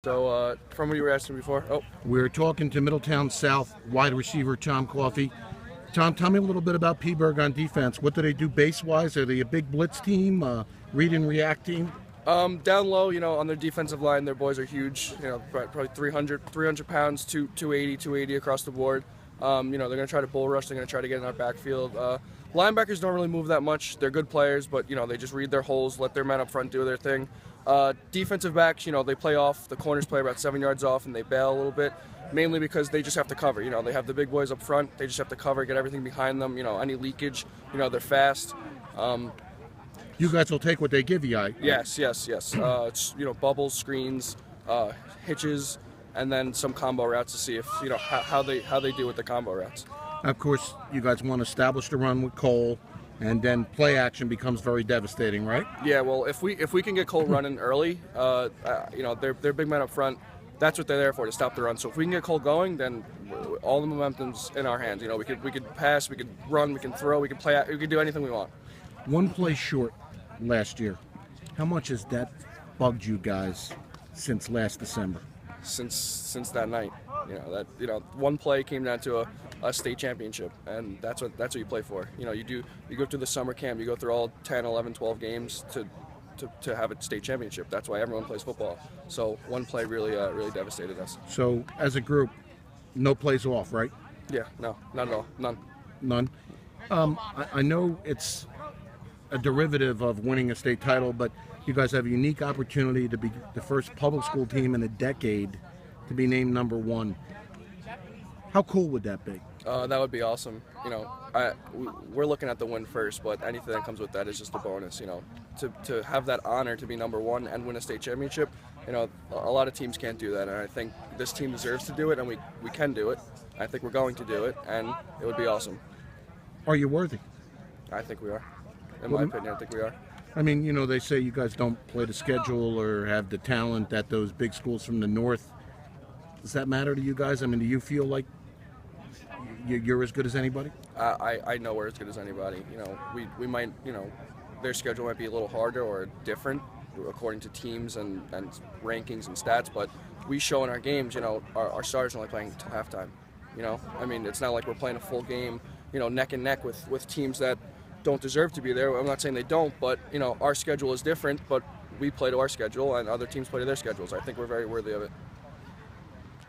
So, from what you were asking before, We're talking to Middletown South wide receiver Tom Coffey. Tom, tell me a little bit about Peaburg on defense. What do they do base-wise? Are they a big blitz team, read and react team? down low, on their defensive line, their boys are huge. Probably 300 pounds, 280 across the board. They're going to try to bull rush. They're going to try to get in our backfield. Linebackers don't really move that much. They're good players, but they just read their holes, let their men up front do their thing. Defensive backs, they play off. The corners play about 7 yards off, and they bail a little bit, mainly because they just have to cover. They have the big boys up front. They just have to cover, get everything behind them. Any leakage, they're fast. You guys will take what they give you, Yes. It's bubbles, screens, hitches, and then some combo routes to see if how they do with the combo routes. Of course, you guys want to establish the run with Cole, and then play action becomes very devastating, right? Yeah. Well, if we can get Cole running early, they're big men up front. That's what they're there for, to stop the run. So if we can get Cole going, then all the momentum's in our hands. We could pass, we could run, we can throw, we can play, we can do anything we want. One play short last year. How much has that bugged you guys since last December? Since that night, one play came down to a state championship, and that's what you play for. You go through the summer camp, you go through all 10, 11, 12 games to have a state championship. That's why everyone plays football. So one play really devastated us. So as a group, no plays off, right? Yeah, no, not at all, None. I know it's a derivative of winning a state title, but you guys have a unique opportunity to be the first public school team in a decade to be named number one. How cool would that be? That would be awesome. We're looking at the win first, but anything that comes with that is just a bonus. To have that honor to be number one and win a state championship, a lot of teams can't do that, and I think this team deserves to do it, and we can do it. I think we're going to do it, and it would be awesome. Are you worthy? I think we are. In my opinion, I think we are. I mean, they say you guys don't play the schedule or have the talent that those big schools from the north. Does that matter to you guys? I mean, do you feel like you're as good as anybody? I know we're as good as anybody. We might, their schedule might be a little harder or different according to teams and rankings and stats, but we show in our games, our starters are only playing until halftime. I mean, it's not like we're playing a full game, neck and neck with teams that don't deserve to be there. I'm not saying they don't, but our schedule is different, but we play to our schedule and other teams play to their schedules. I think we're very worthy of it.